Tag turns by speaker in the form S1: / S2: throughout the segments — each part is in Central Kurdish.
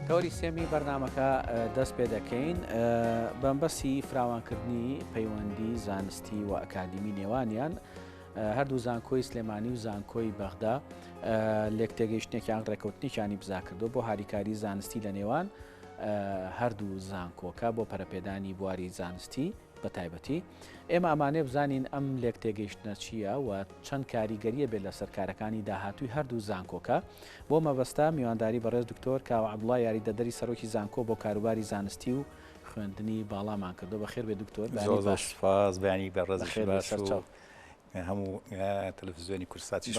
S1: تەوەری سێمی بەرنمەکە دەست پێ دەکەین بەمبەسی فراوانکردنی پەیوەندی زانستی و ئەکادمی نێوانیان هەردوو زانکۆی سلێمانی و زانکۆی بەغدا لێکتێگەیشتێکیان ڕێکەوتنیشانی بزا کردو بۆ هاریکاری زانستی لە نێوان هەردوو زانکۆکە بۆ پەرەپێدانی بواری زانستی بە تایبەتی ئێمە ئەمانێ بزانین ئەم لێکتێگەیشتنە چییە و چەند کاریگەریە بێت لە سەرکارەکانی داهاتووی هەردوو زانکۆکە بۆ مەبەستا میوانداری بەڕێز دکتۆر کاوە عەبدوڵڵا یاریدەدەری سەرۆکی زانکۆ بۆ کاروباری زانستی و خوێندنی باڵامان کردو بەخێر بێ دکتۆر
S2: سپاس بەیانی بەڕێزی باش هەموو تەلەڤیزیۆنی کورساتیش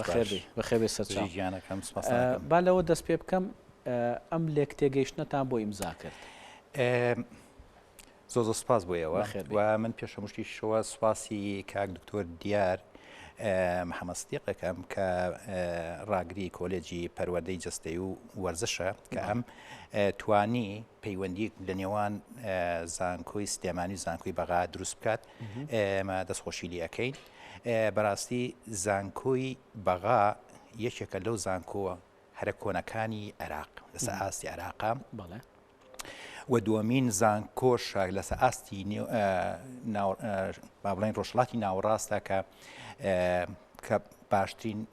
S1: بەخێر بێ سەرچاو
S2: گیانەکەم
S1: با لەوە دەست پێ بکەم ئەم لێکتێگەیشتنەتان بۆ ئیمزا کرد
S2: زۆر سپاس بۆیەوە و من پێشە مشتی شەوە سواسی کاک دکتۆر دیار محەممەد سدیقەکەم کە ڕاگری کۆلێجی پەروەردەی جەستەی و وەرزشە کە ئەم توانی پەیوەندی لە نێوان زانکۆی سلێمانی و زانکۆی بەغا دروست بکات ئێمە دەستخۆشی لێ ئەەکەین بەڕاستی زانکۆی بەغا یەکێکە لەو زانکۆوە هەرە کۆنەکانی عێراق لەسەر ئاستی عێراقا و دووەمین زانکۆشە لەسەر ئاستی با بڵێن ڕۆژهەڵاتی ناوەڕاستە کە باشترین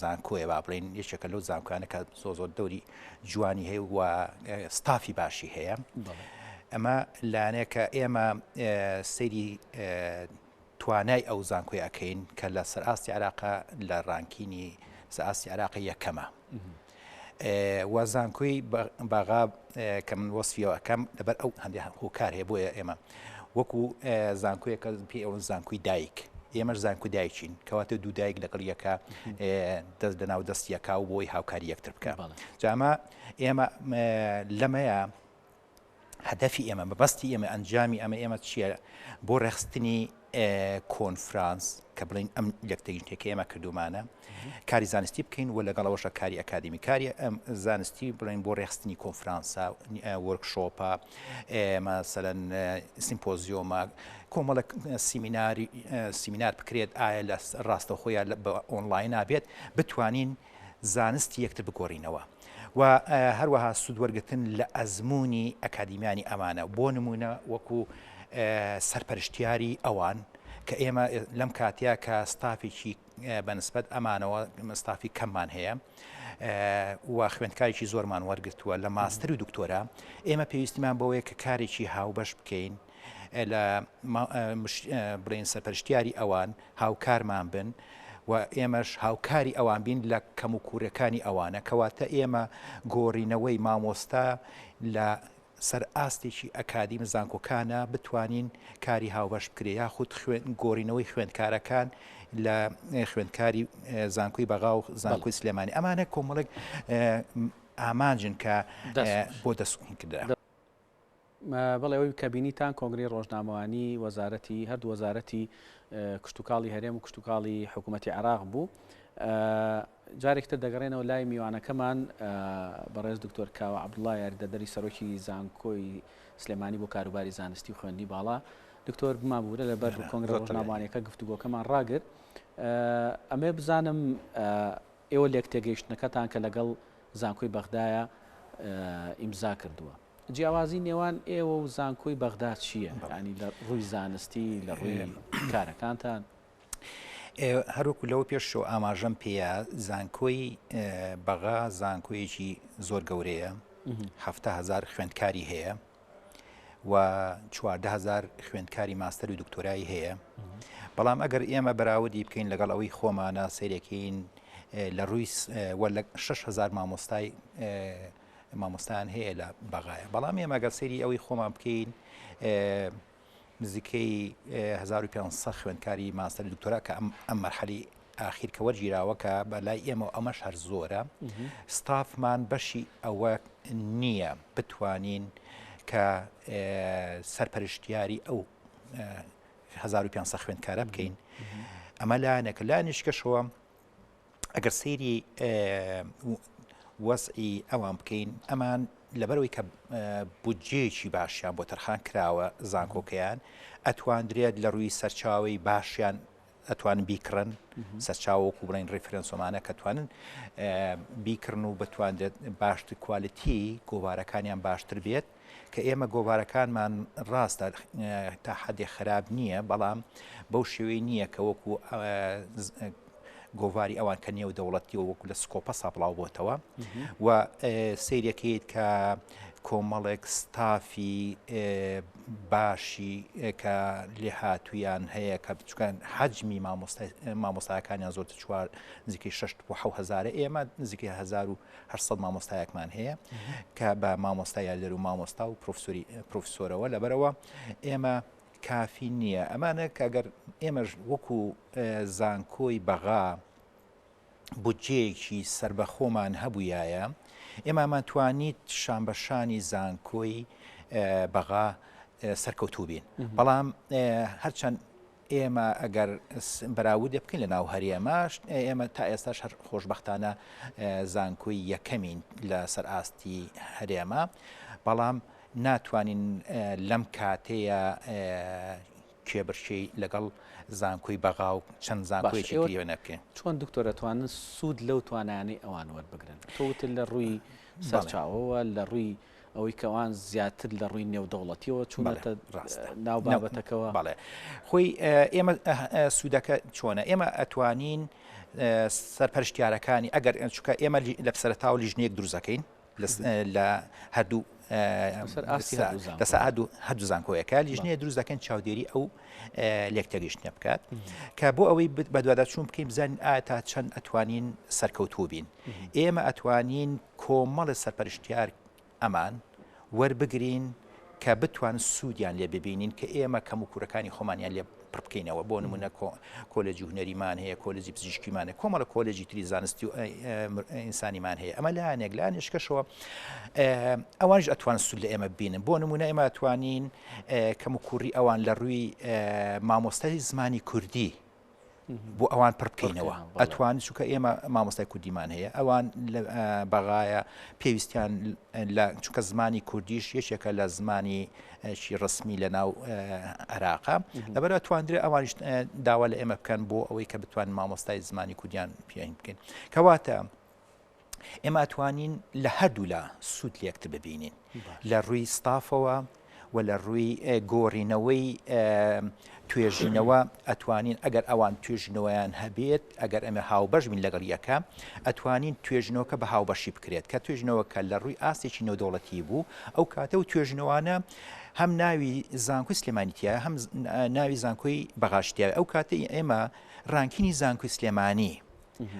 S2: زانکۆیە با بڵێن یەکێکە لەو زانکۆیانە کە زۆر دەوری جوانی هەیە و ستافی باشی هەیە ئەمە لایەنەیە کە ئێمە سەیری توانای ئەو زانکۆی ئەەکەین کە لە سەر ئاستی عێراقا لە ڕانکینی سەر ئاستی عێراقی یەکەمە و زانکۆی باغا کە من وەسفیەوە ئەەکەم لەبەر ئەو هەندێک هۆکار هەیە بۆیە ئێمە وەکو زانکۆیەکە پێ ئەوە زانکۆی دایک ئێمەش زانکۆی دایکین کەواتە دوو دایک لەگەڵ یەکە دەست لەناو دەستیەکە و بۆی هاوکاری یەکتر بکە جامە ئێمە لەمەیە هەدەفی ئێمە بەبەستی ئێمە ئەنجامی ئێمە چییە بۆ ڕێخستنی کۆنفرانس کە بڵین ئەم یەکتەگەیشتێکی ئێمە کردومانە کاری زانستی بکەین و لەگەڵەوەشە کاری ئەکادمی کاری ئەم زانستی بڵین بۆ ڕێخستنی کۆنفرانسە وەرکشۆپە مەسەلەن سیمپۆزیۆمە کۆمەڵە سیمینار بکرێت ئایا لە ڕاستەوخۆیان بە ئۆنلاین نابێت بتوانین زانستی یەکتر بگۆڕینەوە و هەروەها سوودوەرگتن لە ئەزمموی ئەکادیمیانی ئەمانە بۆ نمونە وەکو سەرپەرشتیاری ئەوان کە ئێمە لەم کاتیا کە ستافێکی بەنسبەت ئەمانەوە ستافی کەممان هەیە و خوێندکارێکی زۆرمان وەرگتووە لە ماستەر و دکتۆرا ئێمە پێویستیمان بەوەیە کە کارێکی هاوبەش بکەین لە بڵێن سەرپەرشتیاری ئەوان هاوکارمان بن و ئێمەش هاوکاری ئەوان بین لە کەم و کوورەکانی ئەوانە کەواتە ئێمە گۆڕینەوەی مامۆستا لە سەر ئاستێکی ئەکادیم زانکۆکانە بتوانین کاری هاوبەش بکرێ یاخود گۆڕینەوەی خوێندکارەکان لە خوێندکاری زانکۆی بەغا و زانکۆی سلێمانی ئەمانە کۆمەڵێک ئامانجن کە بۆ دەستکردرا
S1: بەڵێ ئەوەی کابینیتان کۆنگری ڕۆژنامەوانی وەزارەتی هەردوو وەزارەتی کشتتوکاڵی هەرێم و کشتتوکاڵی حکوومەتی عێراق بوو جارێکتر دەگەڕێنەوە لای میوانەکەمان بەڕێز دکتۆر کاوە عەبدوڵڵا یاریدەدەری سەرۆکی زانکۆی سلێمانی بۆ کاروباری زانستی و خوێندنی باڵا دکتۆر بمابوورە لەبەر کۆنگرە ڕۆژنامەوانیەکە گفتوگۆکەمان ڕاگرت ئەمێ بزانم ئێوە لێکتێگەیشتنەکەتان کە لەگەڵ زانکۆی بەغدایە ئیمزا کردووە جیاوازی نێوان ئێوە و زانکۆی بەغدا چییە؟ ینی لە ڕووی زانستی لە ڕووی کارەکانتان
S2: هەروکو لەوە پێشەوە ئاماژەم پێەیە زانکۆی بەغا زانکۆیەکی زۆر گەورەیە 7,000 خوێندکاری هەیە و 14,000 خوێندکاری ماستەر و دکتۆرایی هەیە بەڵام ئەگەر ئێمە بەراوردی بکەین لەگەڵ ئەوەی خۆمانە سیرەکەین لە ڕووی 6,000 مامۆستایان هەیە لە بەغایە بەڵام ئێمە گەر سەیری ئەوەی خۆمان بکەین نزیکەی 1500 خوێندکاری ماستەر دکتۆرا کە ئەم مەرحەلی ئاخیر کە وەرگیراوەکە بەلای ئێمە ئەمەش هەر زۆرە ستافمان بەشی ئەوە نییە بتوانین کە سەرپەرشتیاری ئەو 1500 خوێندکارە بکەین ئەمە لایەنێکە لایەنێکەشەوە ئەگەر سەیری وەسعی ئەوان بکەین ئەمان لەبەرەوەی کە بودجێکی باشیان بۆ تەرخان کراوە زانکۆکەیان ئەتواندرێت لە ڕووی سەرچاوی باشیان ئەتوانن بیکڕن سەرچاوەکو بڵین ڕێفرەنسۆمانە کە توانن بیکڕن و بتوانێت باشتر کوالیتی گۆوارەکانیان باشتر بێت کە ئێمە گۆوارەکانمان ڕاستە تا حەدێ خراپ نییە بەڵام بەو شێوەی نییە کە وەکو گۆواری ئەوان کە نێو دەوڵەتی و وەکو لە سکۆپە ساپڵاو بۆتەوە و سیرەکەیت کە کۆمەڵێک ستافی باشی کە لێ هاتوویان هەیە کە بچکان حەجمی مامۆستایەکانیان زۆر چوار نزیکەی 6,000 ئێمە نزیکەی 1,800 مامۆستایەکمان هەیە کە بە مامۆستا یاردەر و مامۆستا و پرۆفسۆرەوە لەبەرەوە ئێمە کافی نییە ئەمانە کەگەر ئێمەش وەکو زانکۆی بەغا بودجەیەکی سربەخۆمان هەبوویایە ئێمەمان توانیت شانبەشانی زانکۆی بەغا سەرکەوتوو بین بەڵام هەرچەند ئێمە ئەگەر بەراوردە بکەین لە ناو هەرێماش ئێمە تا ئێستاش هەر خۆشبەختانە زانکۆی یەکەمین لە سەر ئاستی هەرێمە بەڵام ناتوانین لەم کاتەیە کێبرشەی لەگەڵ زانکۆی بەغا و چەند زانکۆیەکی دیوە نەبکەین
S1: چۆن دکتۆرە توانن سوود لەو توانانی ئەوان وەربگرن تۆوت لە ڕووی سەرچاوەوە لە ڕووی ئەوەی کەوان زیاتر لە ڕووی نێودەوڵەتیەوە چونەتە ناو بابەتەکەەوە
S2: بەڵێ خۆی ئێمە سوودەکە چۆنە ئێمە ئەتوانین سەرپەرشتیارەکانی ئەگەر چکە ئێمە لە سەرتاو لیژنەیەک دروستەکەین لە هەردوو لەسا هەردوو زانکۆیەکە لیژنەیە دروست دەکەن چاودێری ئەو لێکتەگەیشتنە بکات کە بۆ ئەوەی بەدواداچوون بکەین بزانین ئایا تا چەند ئەتوانین سەرکەوتوو بین ئێمە ئەتوانین کۆمەڵی سەرپەرشتیار ئەمان وەربگرین کە بتوان سوودیان لێ ببینین کە ئێمە کەم و کوورەکانی خۆمانیان لێ پڕ بکەینەوە بۆ نمونە کۆلێجی هونەریمان هەیە کۆلێجی پزیشکیمانە کۆمەڵە کۆلێجی تری زانستی و ئینسانیمان هەیە ئەمە لایەنێک لایەنێشکەشەوە ئەوانش ئەتوان سوود لە ئێمە ببینن بۆ نمونە ئێمە ئەتوانین کەم و کوڕی ئەوان لە ڕووی مامۆستای زمانی کوردی بۆ ئەوان پڕ بکەینەوە ئەتوانین چونکە ئێمە مامۆستای کوردیمان هەیە ئەوان بەغایە پێویستیان لە چونکە زمانی کوردیش یەکێکە لە زمانی ڕسمی لە ناو عێراقا لەبەرەوە توانرێت ئەوانش داوا لە ئێمە بکەن بۆ ئەوەی کە بتوان مامۆستای زمانی کوردیان پێین بکەین کەواتە ئێمە ئەتوانین لە هەردوو لە سوود لێکتر ببینین لە ڕووی ستافەوە و لە ڕووی گۆڕینەوەی توێژینەوە ئەتوانین ئەگەر ئەوان توێژنەوەیان هەبێت ئەگەر ئەمە هاوبەش بین لەگەڵ یەکە ئەتوانین توێژنەوەکە بە هاوبەشی بکرێت کە توێژنەوەکە لە ڕووی ئاستێکی نێودەوڵەتی بوو ئەو کاتە و توێژنەوەانە هەم ناوی زانکۆی سلێمانیتیە هەم ناوی زانکۆی بەغاشتیە ئەو کاتە ئێمە ڕانکینی زانکۆی سلێمانی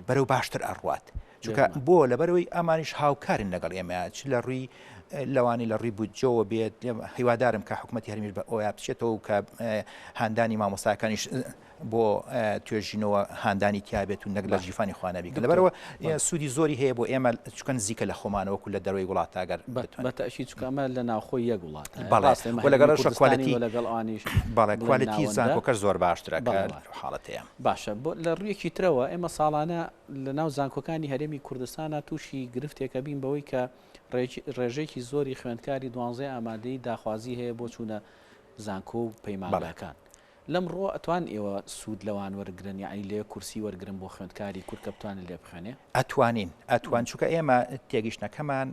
S2: بەرەو باشتر ئەڕوات چونکە بۆ لەبەرەوەی ئەمانیش هاوکارن لەگەڵ ئێمە چ لە ڕووی لەوانی لە ڕووی بودجەوە بێت هیوادارم کە حکوومەتی هەرمیش بە ئەوە بچێتەوە کە هاندانی مامۆستاکانیش بۆ توێژینەوە هاندانی تیابێت و نەک لە جیفانی خوانەبی لەبەرەوە سوودی زۆری هەیە بۆ ئێمە چکە نزیکە لە خۆمانەوەکو لە دەروی وڵات ئەگەر
S1: بەتەشی چکەمە لە ناوخۆی یەک وڵات
S2: لەگەڵ کوالیتی زانکۆکە زۆر باشترەکە حاڵەتەیە
S1: باشە بۆ لە ڕوویەکی ترەوە ئێمە ساڵانە لە ناو زانکۆکانی هەرێمی کوردستانە تووشی گرفتێکە بین بەوەی کە ڕێژێکی زۆری خوێندکاری 12 ئامادەی داخوازی هەیە بۆ چوونە زانکۆ و پەیمانەکان لەم ڕۆ ئەتوان ئێوە سوود لەوان وەرگرن یعنی لێ کورسی وەرگرن بۆ خوێندکاری کورد کە بتوانن لێ بخوێنێ
S2: ئەتوان چونکە ئێمە تێگەیشتنەکەمان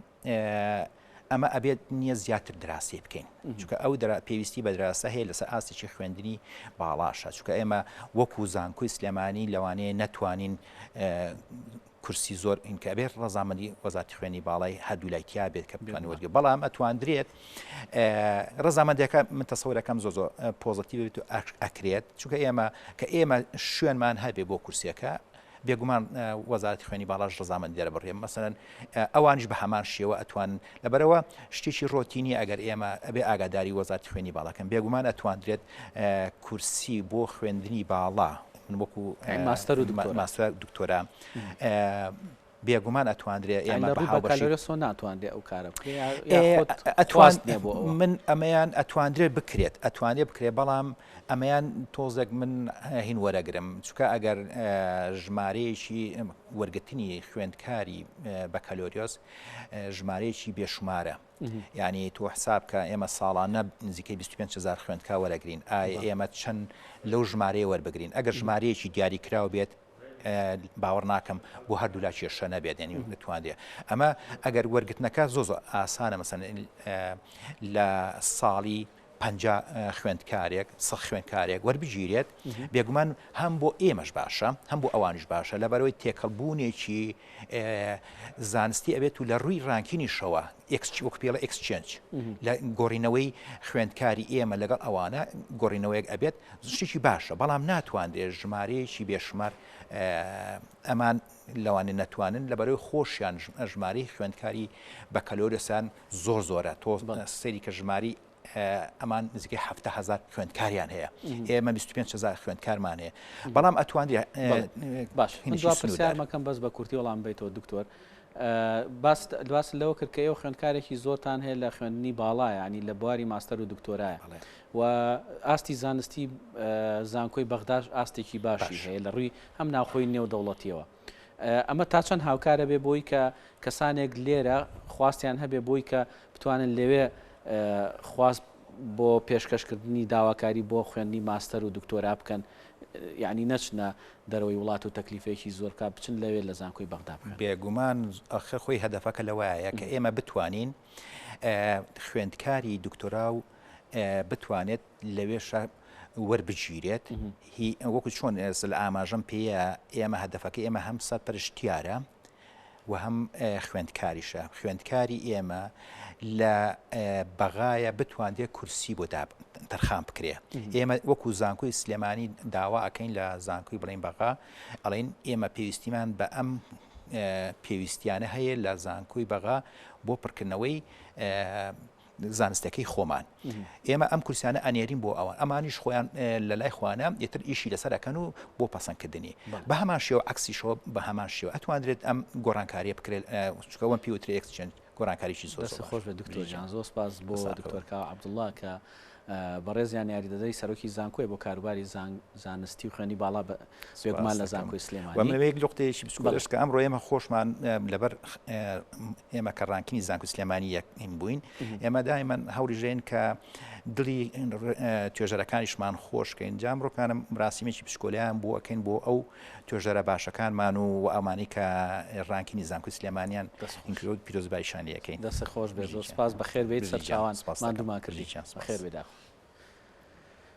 S2: ئەمە ئەبێت نییە زیاتر دراسی بکەین چونکە ئەو پێویستی بە دراسە هەیە لەسەر ئاستێکی خوێندنی باڵاشە چونکە ئێمە وەکو زانکۆی سلێمانی لەوانەیە نەتوانین کورسی زۆر ئینکە بێت ڕەزامەندی وەزارەتی خوێنی باڵای هەردوو لایتیا بێت کە بتوانێت وەرگێ بەڵام ئەتواندرێت ڕەزامەندەکە من تەسەورەکەم زۆر پۆزتیڤ بێت و ئەکرێت چونکە ئێمە شوێنمان هەبێ بۆ کورسیەکە بێگومان وەزارەتی خوێنی باڵاش ڕەزامەندی دەربڕێ مەسەلەن ئەوانش بە هەمان شێوە ئەتوان لەبەرەوە شتێکی ڕۆتینی ئەگەر ئێمە ئەبێ ئاگاداری وەزارەتی خوێنی باڵەکەم بێگومان ئەتواندرێت کورسی بۆ خوێندنی باڵا من وەکو ماستەر و دکتۆرا بێگومان ئەتوانرێ ئێمە
S1: بەکالۆریۆس ناتوانێت ئەو کارە
S2: من ئەمەیان ئەتوانرێت بکرێت بەڵام ئەمەیان تۆزێک من هین وەرەگرم چکە ئەگەر ژمارەیەکی وەرگرتنی خوێندکاری بەکالۆریۆس ژمارەیەکی بێشمارە یعنی تۆ حساب کە ئێمە ساڵانە نزیکەی 25,000 خوێندکار وەرەگرین ئێمە چەند لەو ژمارەیە وەربگرین ئەگەر ژمارەیەکی دیاریکراو بێت باوەڕ ناکەم بۆ هەردوو لا کێشە نەبێت ینی بتوانێت ئەمە ئەگەر وەرگرتنەکە زۆ ئاسانە مەسەن لە ساڵی 50 خوێندکارێک خوێندکارێک وەربگیرێت بێگومان هەم بۆ ئێمەش باشە هەم بۆ ئەوانش باشە لەبەرەوەی تێکەڵبوونێکی زانستی ئەبێت و لە ڕووی ڕانکینیشەوە وەک پێڵە ئەکسچێنج لە گۆڕینەوەی خوێندکاری ئێمە لەگەڵ ئەوانە گۆڕینەوەیەک ئەبێت شتێکی باشە بەڵام ناتوانێت ژمارەیەکی بێشمار ئەمان لەوانێ نەتوانن لەبەرەوەی خۆشیان ژمارەی خوێندکاری بەکالۆریۆسان زۆرە تۆ سەیری کە ژماری ئەمان نزیکەی 7,000 خوێندکاریان هەیە ئێمە 25,000 خوێندکارمان هەیە بەڵام ئەتوانێ
S1: باش پرسیارمەکەم بەس بە کورتی وەڵام بیتەوە دکتۆر باس لەوە کرد کە ئێوە خوێندکارێکی زۆرتان هەیە لە خوێندنی باڵایە ینی لە بواری ماستەر و دکتۆرایە و ئاستی زانستی زانکۆی بەغداش ئاستێکی باشی هەیە لە ڕووی هەم ناوخۆی نێودەوڵەتیەوە ئەمە تا چەند هاوکارە بێ بۆی کە کەسانێک لێرە خواستیان هەبێ بۆی کە بتوانن لەوێ خواست بۆ پێشکەشکردنی داواکاری بۆ خوێندنی ماستەر و دکتۆرا بکەن یعنی نەچنە دەرەوەی وڵات و تەکلیفێکی زۆرکە بچن لەوێ لە زانکۆی بەغدا بکەن
S2: بێگومان ئەخر خۆی هەدەفەکە لەوایە کە ئێمە بتوانین خوێندکاری دکتۆرا و بتوانێت لەوێش وەربگیرێت وەکو چۆن لە ئاماژەم پێەیە ئێمە هەدەفەکە ئێمە هەم سەرپەرشتیارە و هەم خوێندکاریشە خوێندکاری ئێمە لە بەغایە بتوانێت کورسی بۆ تەرخان بکرێ ئێمە وەکو زانکۆی سلێمانی داوا ئەەکەین لە زانکۆی بڵین بەغا ئەڵێن ئێمە پێویستیمان بە ئەم پێویستیانە هەیە لە زانکۆی بەغا بۆ پڕکردنەوەی زانستەکەی خۆمان ئێمە ئەم کورسیانە ئەنێرین بۆ ئەوان ئەمانیش خۆیان لە لای خوانە یتر ئیشی لەسەرەکەن و بۆ پەسەندکردنی بە هەمان شێوە عکسیشەوە بە هەمان شێوە ئەتوانرێت ئەم گۆڕانکاریە بکرێت چکەوەم پیوتری ئەکسچێنج گۆڕانکاریی زۆر
S1: خۆش بە دکتۆر جان زۆر سپاس بۆ دکتۆرکە عەبدوڵڵا کە بەڕێزیان یاریدەدەری سەرۆکی زانکۆی بۆ کاروباری زانستی و خوێنی باڵا بێگومان لە زانکۆی سلێمانی
S2: وەمەوەیەک لقطەیەکی بچووکەش کە ئەمڕۆ ئێمە خۆشمان لەبەر ئێمە کە ڕانکینی زانکۆی سلێمانی یەکین بووین ئێمە دایمەن هەوری ژێن کە دڵی توێژەرەکانیشمان خۆشکەین جا ئەمڕۆکانم ڕاستیمێکی پشکۆلیان بۆ ئەکەین بۆ ئەو توێژەرە باشەکانمان و ئەمانی کە ڕانکینی زانکۆی سلێمانیان پیرۆزبایشانی یەکەین
S1: دەست خۆش بێ زۆر سپاس بەخێر بێت سەرچاوان مادومان کردی خێر بێدا